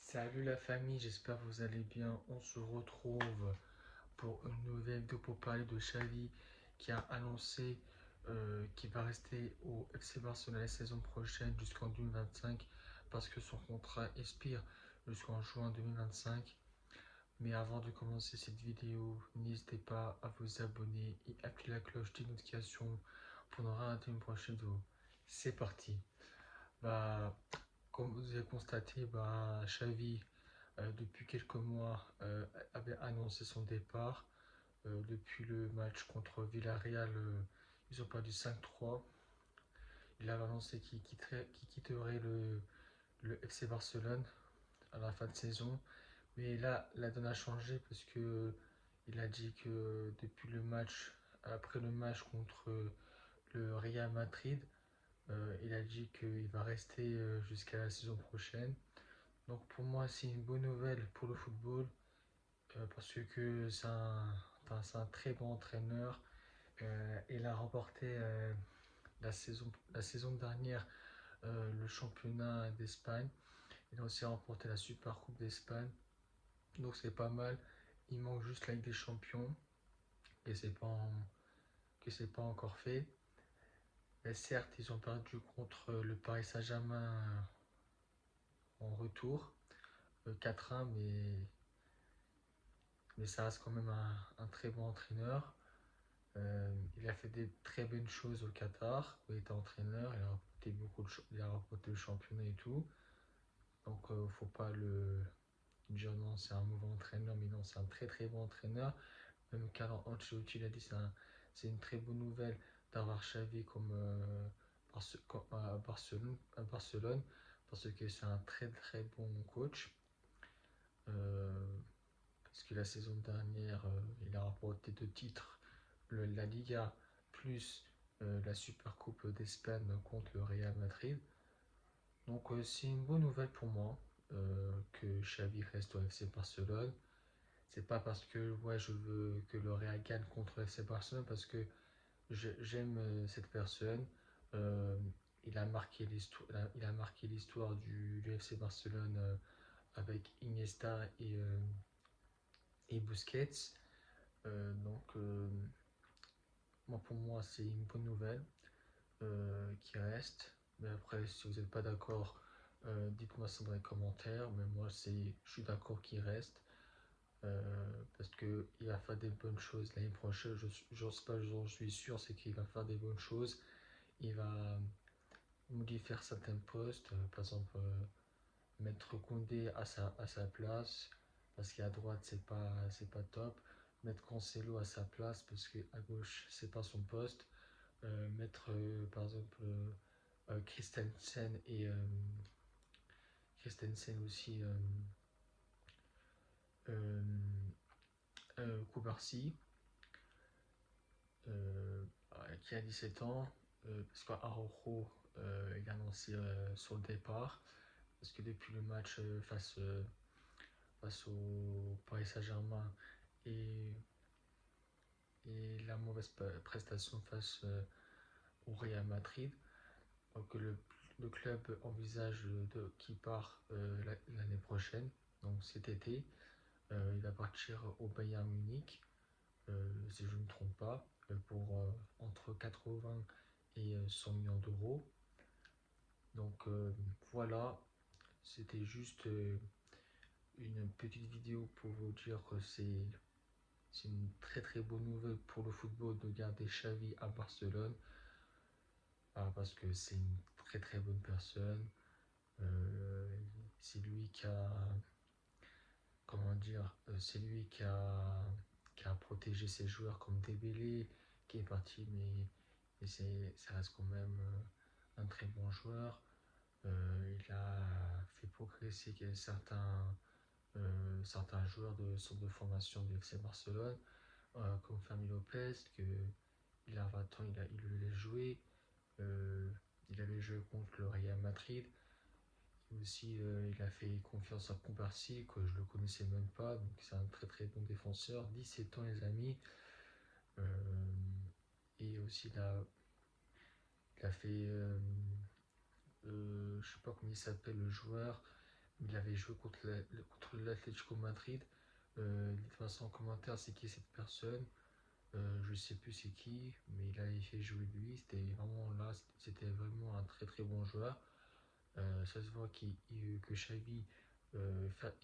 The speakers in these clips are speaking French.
Salut la famille, j'espère que vous allez bien. On se retrouve pour une nouvelle vidéo pour parler de Xavi qui a annoncé qu'il va rester au FC Barcelone la saison prochaine jusqu'en 2025 parce que son contrat expire jusqu'en juin 2025. Mais avant de commencer cette vidéo, n'hésitez pas à vous abonner et activer la cloche de notification pour ne rien rater une prochaine vidéo. C'est parti. Bah, comme vous avez constaté, Xavi depuis quelques mois, avait annoncé son départ. Depuis le match contre Villarreal, ils ont perdu 5-3. Il avait annoncé qu'il quitterait le FC Barcelone à la fin de saison. Mais là, la donne a changé parce que il a dit que depuis le match, après le match contre le Real Madrid, il a dit qu'il va rester jusqu'à la saison prochaine. Donc pour moi, c'est une bonne nouvelle pour le football. Parce que c'est un très bon entraîneur. Il a remporté la saison dernière le championnat d'Espagne. Il a aussi remporté la Super Coupe d'Espagne. Donc c'est pas mal. Il manque juste la Ligue des Champions et c'est pas encore fait. Mais certes, ils ont perdu contre le Paris Saint-Germain en retour 4-1, mais ça reste quand même un très bon entraîneur. Il a fait des très bonnes choses au Qatar, où il était entraîneur, il a remporté le championnat et tout. Donc faut pas le dire non, c'est un mauvais entraîneur, mais non, c'est un très très bon entraîneur. Même Carlo Ancelotti l'a dit, c'est une très bonne nouvelle d'avoir Xavi à Barcelone, parce que c'est un très très bon coach. Euh, Parce que la saison dernière, il a remporté 2 titres, la Liga plus la Super Coupe d'Espagne contre le Real Madrid. Donc c'est une bonne nouvelle pour moi que Xavi reste au FC Barcelone. C'est pas parce que ouais, je veux que le Real gagne contre le FC Barcelone, parce que j'aime cette personne. Euh, il a marqué l'histoire du FC Barcelone avec Iniesta et Busquets. Donc, pour moi, c'est une bonne nouvelle qui reste. Mais après, si vous n'êtes pas d'accord, dites-moi ça dans les commentaires. Mais moi, je suis d'accord qu'il reste. Parce qu'il va faire des bonnes choses l'année prochaine. Je sais pas, j'en suis sûr, c'est qu'il va faire des bonnes choses. Il va modifier certains postes. Par exemple, mettre Koundé à sa place. Parce qu'à droite, c'est pas top. Mettre Cancelo à sa place parce qu'à gauche, c'est pas son poste. Mettre par exemple Christensen aussi, euh, Koubarsi, qui a 17 ans, parce qu'Araujo il a annoncé son départ, parce que depuis le match face au Paris Saint-Germain et, et la mauvaise prestation face au Real Madrid, donc le club envisage qu'il part l'année prochaine, donc cet été. Il va partir au Bayern Munich, si je ne me trompe pas, pour entre 80 et 100 millions d'euros. Donc voilà, c'était juste une petite vidéo pour vous dire que c'est une très très bonne nouvelle pour le football de garder Xavi à Barcelone, parce que c'est une très très bonne personne. Euh, c'est lui qui a, comment dire, c'est lui qui a protégé ses joueurs comme Dembélé, qui est parti, mais ça reste quand même un très bon joueur. Il a fait progresser certains joueurs de centre de formation du FC Barcelone, comme Fermi Lopez, que il a 20 ans, il a joué. Euh, il avait joué contre le Real Madrid. Et aussi, il a fait confiance à Comparcy, que je ne le connaissais même pas. Donc, c'est un très très bon défenseur. 17 ans, les amis. Et aussi, il a fait. Je ne sais pas comment il s'appelle le joueur, Il avait joué contre l'Atlético Madrid. Dites-moi ça en commentaire, c'est qui cette personne. Je sais plus c'est qui, mais il avait fait jouer lui. C'était vraiment là, c'était vraiment un très très bon joueur. Ça se voit que Xavi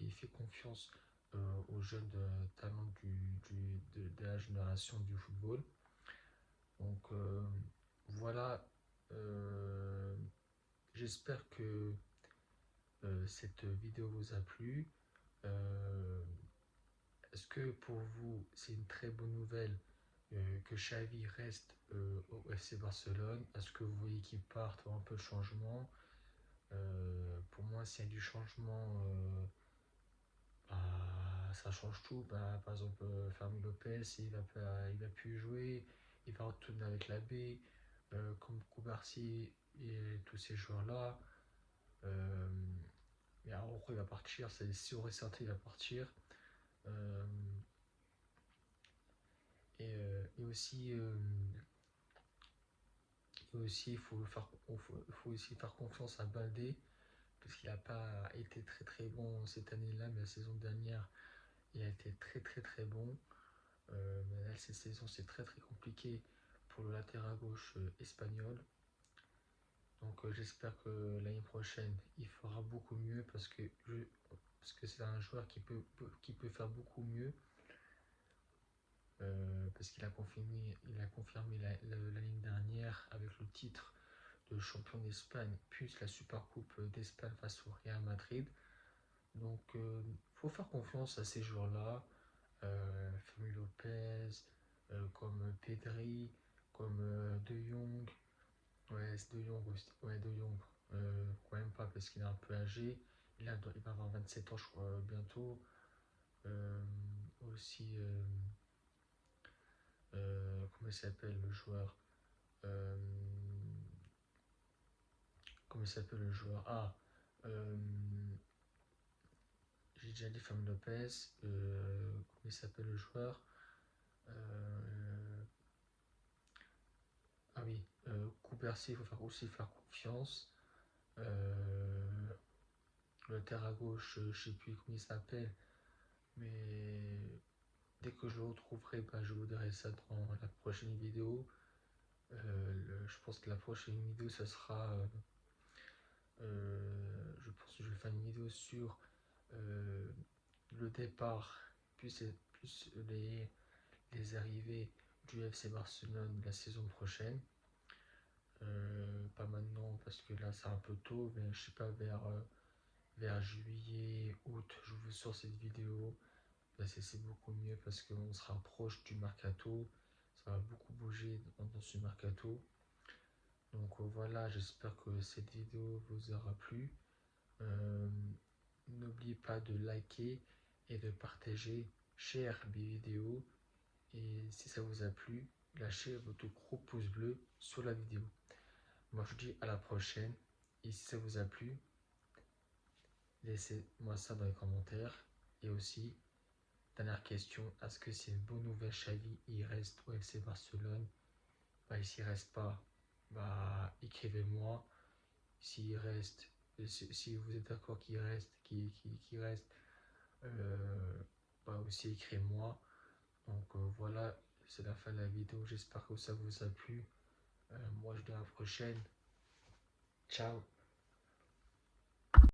il fait confiance aux jeunes talents de la génération du football. Donc voilà, euh, j'espère que cette vidéo vous a plu. Euh, Est-ce que pour vous c'est une très bonne nouvelle que Xavi reste au FC Barcelone? Est-ce que vous voyez qu'il parte un peu de changement? Pour moi, s'il y a du changement, ça change tout. Par exemple, Fermi Lopez, il va plus jouer, il va retourner avec la B, comme Koubarsi et tous ces joueurs-là. Euh, mais Araujo, il va partir, c'est sûr et certain, il va partir. Euh, et aussi, il faut aussi faire confiance à Baldé, parce qu'il n'a pas été très très bon cette année-là, mais la saison dernière, il a été très très très bon. Mais là, cette saison, c'est très très compliqué pour le latéral gauche espagnol. Donc j'espère que l'année prochaine, il fera beaucoup mieux parce que c'est un joueur qui peut faire beaucoup mieux. Parce qu'il a confirmé l'année dernière avec le titre de champion d'Espagne, puis la Supercoupe d'Espagne face au Real Madrid. Donc il faut faire confiance à ces joueurs-là, Fermi Lopez, comme Pedri, comme De Jong. Ouais, c'est De Jong aussi. Ouais, De Jong. Quand même pas parce qu'il est un peu âgé. Il va avoir 27 ans, je crois, bientôt. Euh, Aussi, comment il s'appelle le joueur? Euh, Comment il s'appelle le joueur? Euh, j'ai déjà dit Fermi Lopez. Comment il s'appelle le joueur? Euh, ah oui, Coupercy, il faut aussi faire confiance. Euh, le terre à gauche, je sais plus comment il s'appelle, mais dès que je le retrouverai, je vous dirai ça dans la prochaine vidéo. Je pense que la prochaine vidéo, ça sera. Je pense que je vais faire une vidéo sur euh, le départ, plus les arrivées du FC Barcelone la saison prochaine. Pas maintenant parce que là c'est un peu tôt, mais je sais pas, vers juillet, août, je vous sors cette vidéo. Là, c'est beaucoup mieux parce qu'on se rapproche du mercato. Ça va beaucoup bouger dans ce mercato. Donc voilà, j'espère que cette vidéo vous aura plu. Euh, N'oubliez pas de liker et de partager, share mes vidéos. Et si ça vous a plu, lâchez votre gros pouce bleu sur la vidéo. Moi je vous dis à la prochaine. Et si ça vous a plu, laissez-moi ça dans les commentaires. Et aussi, dernière question, est-ce que c'est une bonne nouvelle Xavi, il reste au FC Barcelone? S'il reste pas, écrivez-moi. S'il reste, si vous êtes d'accord qu'il reste, qu'il reste, euh, aussi écrivez-moi. Donc voilà, c'est la fin de la vidéo. J'espère que ça vous a plu. Moi je dis à la prochaine. Ciao.